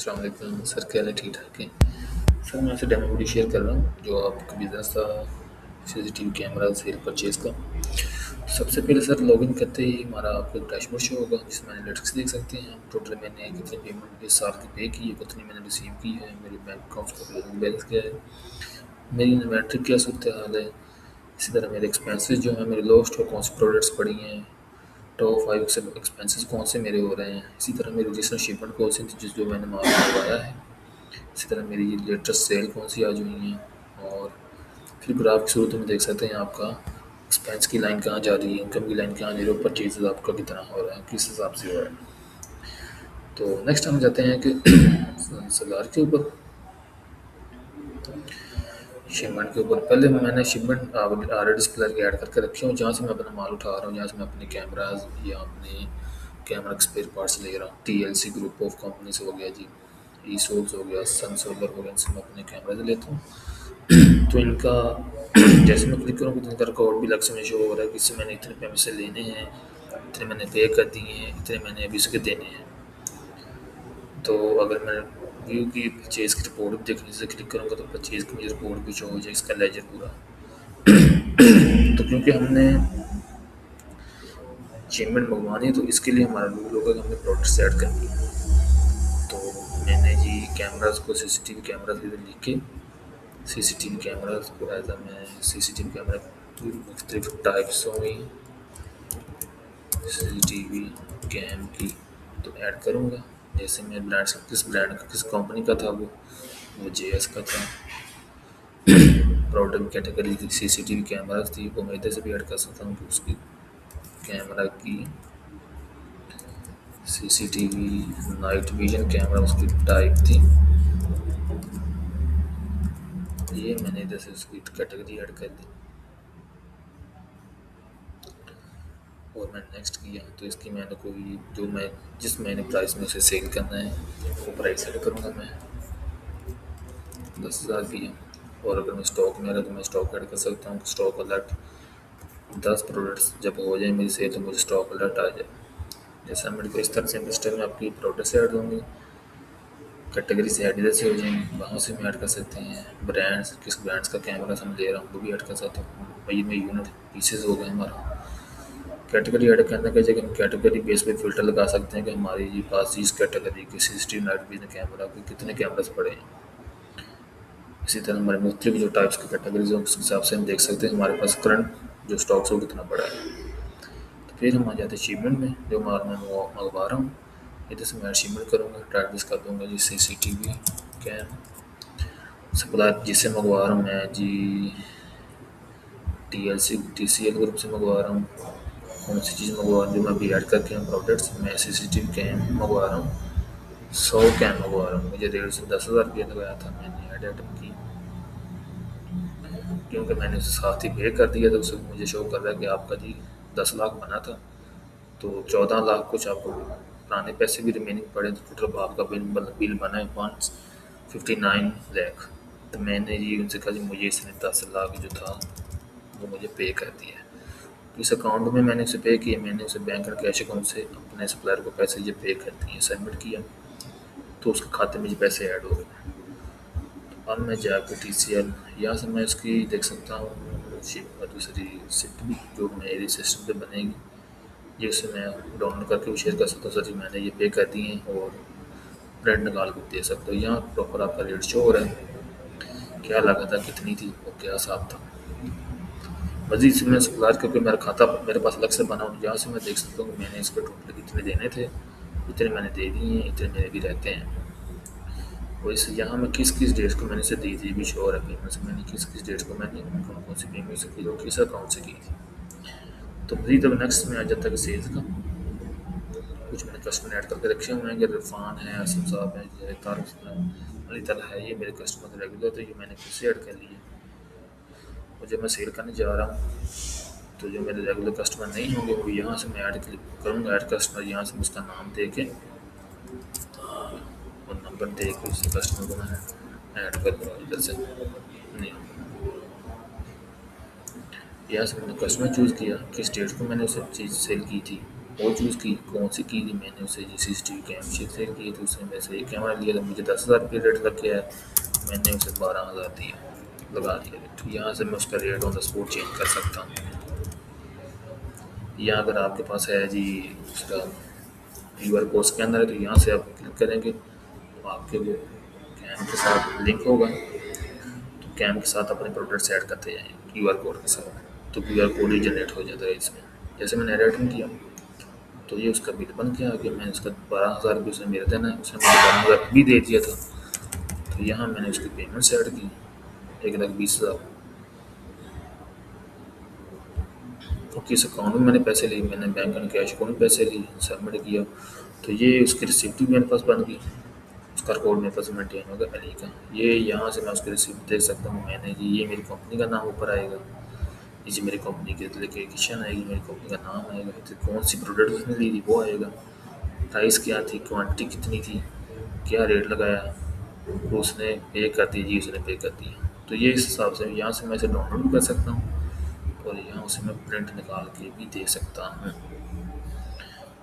अस्सलाम वालेकुम सर, क्या हाल है? ठीक ठाक है सर। मैं आपसे डेमो वीडियो शेयर कर रहा हूँ जो आपका बिज़नेस था, सीसीटीवी कैमरा सेल परचेज़ का। तो सबसे पहले सर लॉगिन करते ही हमारा आपको एक डैशबोर्ड शो होगा जिसमें एनालिटिक्स देख सकते हैं हम टोटल मैंने कितनी पेमेंट इस साल की पे की है, कितनी मैंने रिसीव की है, मेरे बैंक अकाउंट का क्लोजिंग बैलेंस क्या है, मेरी इन्वेंट्री क्या सूरत हाल है। इसी तरह मेरे एक्सपेंसेस जो हैं, मेरे लोस्ट और कौन सी प्रोडक्ट्स पड़ी हैं, टॉप 5 से एक्सपेंसेस कौन से मेरे हो रहे हैं। इसी तरह मेरी रिसेंट शिपमेंट कौन सी थी जिस जो मैंने माल मंगवाया है। इसी तरह मेरी लेटेस्ट सेल कौन सी आज हुई हैं। और फिर ग्राफ की सूरत में देख सकते हैं आपका एक्सपेंस की लाइन कहाँ जा रही है, इनकम की लाइन कहाँ जा रही है, परचेज आपका कितना हो रहा है, किस हिसाब से हो रहा है। तो नेक्स्ट हम जाते हैं कि सलार के ऊपर, शिपमेंट के ऊपर। पहले मैंने शिपमेंट ऑलरेडी सप्लायर के ऐड करके रखे हूँ जहाँ से मैं अपना माल उठा रहा हूँ, जहाँ से मैं अपने कैमराज या अपने कैमरा के स्पेयर पार्ट्स ले रहा हूँ। TLC ग्रुप ऑफ कंपनी से हो गया जी, ई सोल्स हो गया, सन सोलर हो गया, इनसे मैं अपने कैमरा से लेता हूँ। तो इनका जैसे मैं क्लिक करूँ तो इनका रिकॉर्ड भी अलग से मुझे शो हो रहा है कि इससे मैंने इतने पैसे लेने हैं, इतने मैंने पे कर दिए हैं, इतने मैंने अभी इसके देने हैं। तो अगर मैं व्यू की परचेज़ की रिपोर्ट भी देखने से क्लिक करूँगा तो परचेज़ की मुझे रिपोर्ट भी शो हो जाए, इसका लेजर पूरा। तो क्योंकि हमने शिपमेंट मंगवानी है तो इसके लिए हमारा रूल होगा कि हमने प्रोडक्ट्स ऐड करनी है। तो मैंने जी कैमराज को CCTV कैमराज इधर लिख के CCTV कैमराज को एज मैं CCTV कैमरा की मुख्तलिफ टाइप्स होंगी CCTV कैम की तो ऐड करूँगा। जैसे मैं ब्रांड किस ब्रांड का किस कंपनी का था वो JS का था। प्रोडक्ट कैटेगरी की CCTV कैमराज थी वो मैं इधर से भी ऐड कर सकता हूँ कि उसकी कैमरा की CCTV नाइट विजन कैमरा उसकी टाइप थी। ये मैंने इधर से उसकी कैटेगरी ऐड कर दी और मैंने नेक्स्ट किया तो इसकी मैंने कोई जो मैं जिस मैंने प्राइस में उसे सेल करना है वो प्राइस ऐड करूँगा मैं 10,000 की है। और अगर मैं स्टॉक में रहा तो मैं स्टॉक ऐड कर सकता हूँ, स्टॉक अलर्ट 10 प्रोडक्ट्स जब हो जाए मेरी सेल तो मुझे स्टॉक अलर्ट आ जाए। जैसा मेरे को इस तरह से सिस्टम में आपकी प्रोडक्ट्स ऐड होंगी, कैटेगरी से ऐड इधर से हो जाएंगी, वहाँ से हम ऐड कर सकते हैं। ब्रांड्स किस ब्रांड्स का कैमरा हम ले रहा हूँ वो भी ऐड कर सकता हूँ। वही में यूनिट पीसेज हो गए हमारा। कैटेगरी ऐड करने की जगह हम कैटेगरी बेस पे फ़िल्टर लगा सकते हैं कि हमारे जी पास इस कैटेगरी के CCTV नाइट विजन कैमरा के कितने कैमरास पड़े हैं। इसी तरह हमारे मुख्तलिफ जो टाइप्स की कैटेगरीज हैं उस हिसाब से हम देख सकते हैं हमारे पास करंट जो स्टॉक्स हो कितना पड़ा है। तो फिर हम आ जाते हैं अचीवमेंट में, जो माल मैं मंगवा रहा हूँ इधर से मैं अचीवमेंट करूँगा, टाइटल्स कर दूँगा जी CCTV कैम। सप्लायर जिससे मंगवा रहा हूँ मैं जी TCL ग्रुप से मंगवा रहा हूँ। कौन सी चीज़ मंगवा रहा हूँ जो मैं अभी ऐड करके हूँ प्रोडक्ट्स, मैं CCTV कैम मंगवा रहा हूँ, 100 कैम मंगवा रहा हूँ। मुझे 1,500 10,000 लगाया था मैंने ऐड आइटम की, क्योंकि मैंने उसे साथ ही पे कर दिया तो उसे मुझे शो कर रहा है कि आपका जी 10 लाख बना था तो 14 लाख कुछ आपको पुराने पैसे भी रिमेनिंग पड़े तो टोटल आपका बिल बना है 159 लाख। तो मैंने जी उनसे कहा जी मुझे इसने 10 लाख जो था वो मुझे पे कर दिया है। तो इस अकाउंट में मैंने उसे पे किया, मैंने उसे बैंक और कैश अकाउंट से अपने सप्लायर को पैसे ये पे कर दिए, सबमिट किया तो उसके खाते में ये पैसे ऐड हो गए। तो अब मैं जाकर TCL यहाँ से मैं इसकी देख सकता हूँ शिप दूसरी शिप भी जो मेरे सिस्टम पे बनेगी, ये उसे मैं डाउनलोड करके शेयर कर सकता हूँ। सर जी मैंने ये पे कर दिए हैं और प्रिंट निकाल के दे सकते हो। यहाँ प्रॉपर आपका रेट शो हो रहा है, क्या लागत है कितनी थी और क्या हिसाब था। मज़ीद से मैं सप्लायर क्योंकि मेरा खाता मेरे पास अलग से बना हो यहाँ से मैं देख सकता हूँ कि मैंने इसको टोटल कितने देने थे, इतने मैंने दे दिए हैं, इतने मेरे भी रहते हैं। और इस यहाँ मैं किस किस डेट को मैंने इसे दी थी भी शो हो रहा है पेमेंट से, मैंने किस किस डेट को मैंने कौन कौन सी पेमेंट से की और किस अकाउंट से की थी। तो मज़ीद अब नेक्स्ट में आ जाता है कि सेल्स का कुछ मैंने कस्टमर ऐड करके रखे हुए हैं कि इरफान है, आसिम साहब है, जय तारक है, अली तला है, ये मेरे कस्टमर रेगुलर थे, ये मैंने खुद से ऐड कर लिए। और जब मैं सेल करने जा रहा हूँ तो जो मेरे रेगुलर कस्टमर नहीं होंगे वो यहाँ से मैं ऐड क्लिक करूँगा, ऐड कस्टमर यहाँ से मैं उसका नाम दे के और नंबर दे के उस कस्टमर को मैं ऐड कर दूँगा इधर से। नहीं, यहाँ से मैंने कस्टमर चूज़ किया किस डेट को मैंने उसे चीज़ सेल की थी वो चूज़ की, कौन सी की थी, मैंने उसे जी CCTV कैम शेयर किए थे, उसने मेरे से एक कैमरा लिया था, मुझे 10,000 रेट लग गया है, मैंने उसे 12,000 दिया, लगा दिया रेट। यहाँ से मैं उसका rate on the spot change कर सकता हूँ। या अगर आपके पास है जी उसका QR कोड स्कैनर है, तो यहाँ से आप क्लिक करेंगे तो आपके वो कैम के साथ लिंक होगा, तो कैम के साथ अपने प्रोडक्ट्स ऐड करते जाएँ QR कोड के साथ, तो QR कोड ही जनरेट हो जाता है इसमें। जैसे मैंने रिटर्न किया तो ये उसका बिल बन के आ गया, मैंने उसका 12,000 रुपये उसे मेरे देना है, उसने मुझे 12,000 भी दे दिया था। तो यहाँ मैंने उसकी पेमेंट्स ऐड की 1,20,000, तो किस अकाउंट में मैंने पैसे लिए, मैंने बैंक एंड कैश अकाउंट में पैसे लिए, सबमिट किया, तो ये उसकी रिसिप्ट भी मेरे पास बन गई, उसका रिकॉर्ड मेरे पास मेंटेन होगा अली का। ये यहाँ से मैं उसकी रिसिप्ट देख सकता हूँ, मैंने जी ये मेरी कंपनी का नाम ऊपर आएगा, ये जी मेरी कंपनी की एप्लीकेशन आएगी, मेरी कंपनी का नाम आएगा, तो कौन सी प्रोडक्ट उसने ली थी वो आएगा, प्राइस क्या थी, क्वांटिटी कितनी थी, क्या रेट लगाया, तो उसने पे कर दी जी, उसने पे कर दिया। तो ये इस हिसाब से यहाँ से मैं इसे डाउनलोड भी कर सकता हूँ और यहाँ से मैं प्रिंट निकाल के भी दे सकता हूँ।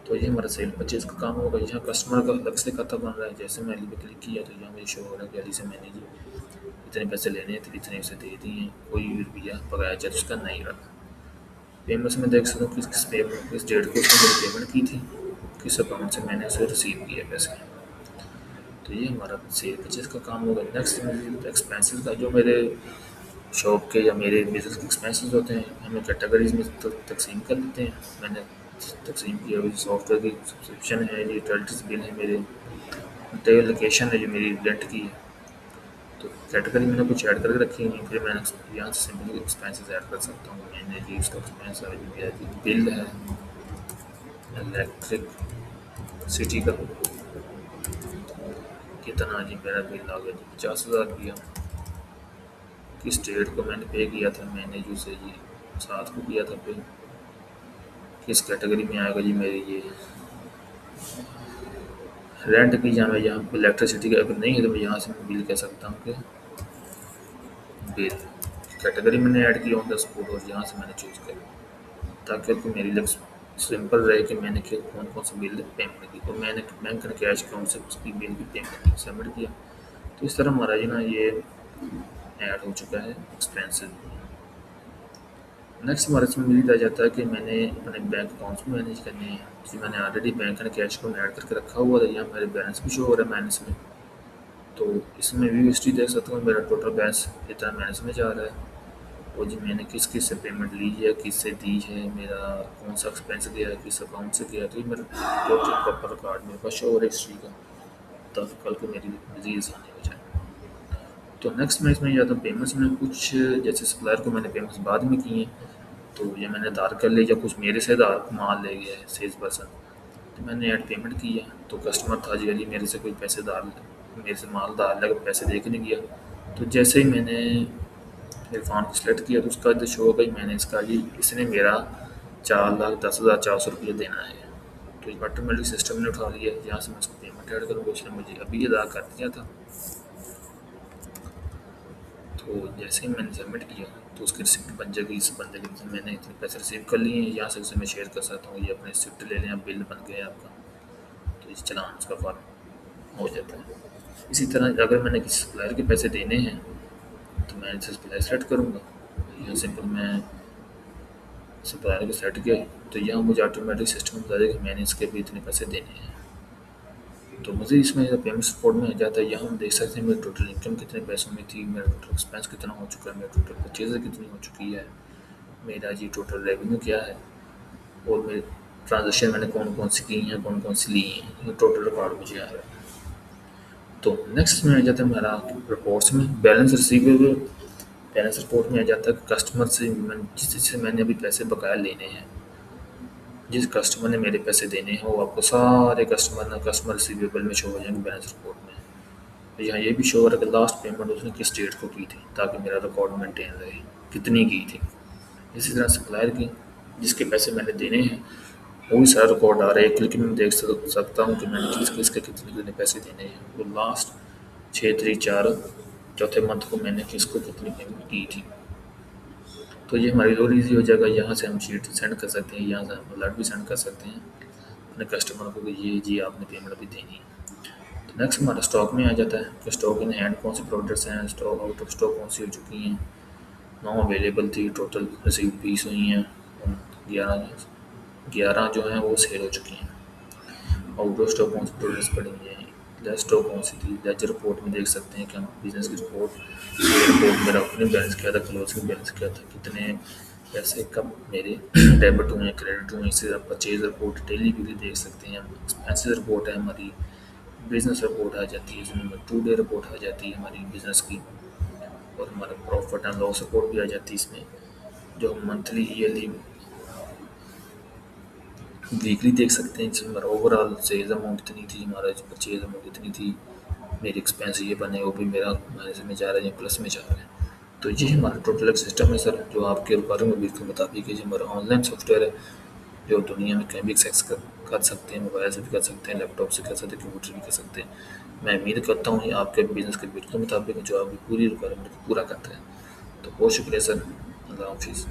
तो ये हमारा सेल परचेज का काम होगा। यहाँ कस्टमर का अलग से खाता बन रहा है, जैसे मैं अली पे क्लिक किया तो यहाँ मुझे शो हो रहा है कि अली से मैंने जी इतने पैसे लेने हैं, तो इतने उसे दे दिए हैं, कोई भी रुपया बकाया चार्ज उसका नहीं रहा। पेमेंट्स में देख सकता हूँ किस डेट को उसने मेरी पेमेंट की थी, किस अकाउंट से मैंने उसे रिसीव किया पैसे। तो ये हमारा सेल परचेज का काम होगा। नेक्स्ट एक्सपेंसेस का, जो मेरे शॉप के या मेरे बिजनेस के एक्सपेंसेस होते हैं, हमें कैटेगरीज में तकसीम कर लेते हैं। मैंने तकसीम किया हुई सॉफ्टवेयर की सब्सक्रिप्शन है, ये यूटिलिटीज बिल है, मेरे होटल लोकेशन है जो मेरी रेंट की है, तो कैटेगरी मैंने कुछ ऐड करके रखी हुई है, फिर मैंने यहाँ से सिंपली एक्सपेंसेस ऐड कर सकता हूँ। मैंने जी उसका एक्सपेंस है जो मेरा जी बिल है इलेक्ट्रिक सिटी का, कितना जी मेरा बिल आ गया जी 50,000 रुपया। किस डेट को मैंने पे किया था, मैंने जो से जी 7 को किया था पे। किस कैटेगरी में आएगा जी मेरी ये रेंट की, जहाँ मैं यहाँ इलेक्ट्रिसिटी का अगर नहीं है तो मैं यहाँ से मैं बिल कह सकता हूँ कि बिल कैटेगरी मैंने ऐड की ऑन द स्पॉट और यहाँ से मैंने चूज़ किया, ताकि आपको मेरी लिए सिंपल रहे कि मैंने कौन कौन सा बिल पेमेंट की। तो मैंने बैंक एंड कैश अकाउंट से उसकी बिल की पेमेंट सबमिट किया। तो इस तरह हमारा जी ना ये ऐड हो चुका है एक्सपेंसिव। नेक्स्ट हमारे इसमें मिल रह जाता है कि मैंने अपने बैंक अकाउंट्स में मैनेज करने हैं, जो मैंने ऑलरेडी बैंक एंड कैश को ऐड करके रखा हुआ था, यहाँ मेरे बैलेंस भी शो हो रहा है माइनस में। तो इसमें व्यू हिस्ट्री देख सकता हूँ, मेरा टोटल बैलेंस इतना माइनस में जा रहा है, और जी मैंने किस किस से पेमेंट ली है, किस से दी है, मेरा कौन सा एक्सपेंस गया है, किस अकाउंट से गया है, तो ये मेरा टोटल प्रॉपर रिकॉर्ड मेरे पास शो हो रहा है हिस्ट्री का, ताकि कल को मेरी डिजीज आने हो जाए। तो नेक्स्ट मैं इसमें जाता हूँ पेमेंट्स में, कुछ जैसे सप्लायर को मैंने पेमेंट्स बाद में की हैं, तो ये मैंने आधार कर लिया, या कुछ मेरे से आधार माल ले गया है सेल्स पर्सन, तो मैंने ऐड पेमेंट की है। तो कस्टमर था जी अली, मेरे से कोई पैसेदार मेरे से माल धार लगा, पैसे दे के नहीं गया। तो जैसे ही मैंने इरफान को सेलेक्ट किया तो उसका जो शो हो गई, मैंने इसका जी इसने मेरा 4,10,400 रुपये देना है, तो ये ऑटोमेटिक सिस्टम ने उठा लिया। यहाँ से मैं उसको पेमेंट ऐड करूँगा, उसने मुझे अभी अदा कर दिया था। तो जैसे ही मैंने सबमिट किया तो उसकी रिसिप्ट बन जाएगी, इस बंदे के मैंने इतने पैसे रिसीव कर लिए हैं, यहाँ से उसे मैं शेयर कर सकता हूँ, ये अपने रिसिप्ट ले लें, बिल बन गया आपका, तो इस चलान उसका फॉर्म हो जाता है। इसी तरह अगर मैंने किसी सप्लायर के पैसे देने हैं तो मैं इसे सप्लायर सेलेक्ट करूँगा, यहाँ सिंपल मैं सप्लायर को सेलेक्ट किया तो यहाँ मुझे ऑटोमेटिक सिस्टम बता देगा कि मैंने इसके भी इतने पैसे देने हैं। तो मुझे इसमें पेमेंट सपोर्ट में आ जाता है, यहाँ हम देख सकते हैं मेरी टोटल इनकम कितने पैसों में थी, मेरा टोटल एक्सपेंस कितना हो चुका है, मेरा टोटल परचेज कितनी हो चुकी है, मेरा जी टोटल रेवेन्यू क्या है, और मेरे ट्रांजेक्शन मैंने कौन कौन सी की हैं, कौन कौन सी ली हैं, ये टोटल रिकॉर्ड मुझे आ रहा है। तो नेक्स्ट में आ जाता है हमारा रिपोर्ट्स में बैलेंस रिसीवेबल। बैलेंस रिपोर्ट में आ जाता है कस्टमर से जिससे मैंने अभी पैसे बकाया लेने हैं, जिस कस्टमर ने मेरे पैसे देने हैं वो आपको सारे कस्टमर रिसीवेबल में शो हो जाएंगे बैलेंस रिपोर्ट में। तो यहाँ ये भी शो हो रहा है कि लास्ट पेमेंट उसने किस डेट को की थी, ताकि मेरा रिकॉर्ड मेंटेन रहे कितनी की थी। इसी तरह सप्लायर की जिसके पैसे मैंने देने हैं वो भी सारा रिकॉर्ड आ रहा है, एक क्लिक में देख सकता हूँ कि मैंने किसके कितने कितने पैसे देने हैं, वो लास्ट 6/3/4 चौथे मंथ को मैंने किसको कितनी पेमेंट की थी। तो ये हमारी और ईजी हो जाएगा, यहाँ से हम शीट सेंड कर सकते हैं, यहाँ से हम अलर्ट भी सेंड कर सकते हैं। अपने कस्टमर को कि ये जी आपने पेमेंट अभी देनी है। तो नेक्स्ट हमारा स्टॉक में आ जाता है कि स्टॉक इन हैंड कौन सी प्रोडक्ट्स हैं, स्टॉक आउट ऑफ स्टॉक कौन सी हो चुकी हैं, 9 अवेलेबल थी, टोटल रिसीव 20 हुई हैं, 11 11 जो हैं वो सेल हो चुकी हैं। आउट ऑफ स्टॉक कौन सी प्रोडक्ट्स पड़ी हुई हैं, लेस स्टॉक कौन सी थी। लेजर रिपोर्ट में देख सकते हैं कि हम बिजनेस की रिपोर्ट, ये रिपोर्ट मेरा ओपनिंग बैलेंस क्या था, क्लोजिंग बैलेंस क्या था, कितने पैसे कब मेरे डेबिट हुए हैं, क्रेडिट हुए हैं। इससे आप परचेज रिपोर्ट डेली वीकली देख सकते हैं। एक्सपेंसेस रिपोर्ट है हमारी, बिजनेस रिपोर्ट आ जाती है, इसमें 2 डे रिपोर्ट आ जाती है हमारी बिजनेस की, और हमारा प्रॉफिट एंड लॉस रिपोर्ट भी आ जाती है इसमें, जो हम मंथली ईयरली वीकली देख सकते हैं। जिसमें हमारा ओवरऑल सेल्स अमाउंट इतनी थी, हमारा परचेज अमाउंट इतनी थी, मेरे एक्सपेंस ये बने, वो भी मेरा माइनस में जा रहा है या प्लस में जा रहा है। तो ये हमारा टोटल एक सिस्टम है सर, जो आपके रिक्वायरमेंट बिल के मुताबिक है। जो हमारा ऑनलाइन सॉफ्टवेयर है, जो दुनिया में कहीं भी एक्सेस कर सकते हैं, मोबाइल से भी कर सकते हैं, लैपटॉप से कर सकते हैं, कंप्यूटर भी कर सकते हैं। मैं उम्मीद करता हूँ ये आपके बिज़नेस के बिल के मुताबिक है, जो आपकी पूरी रिक्वायरमेंट को पूरा करता है। तो बहुत शुक्रिया सर, अल्लाह हाफिज़।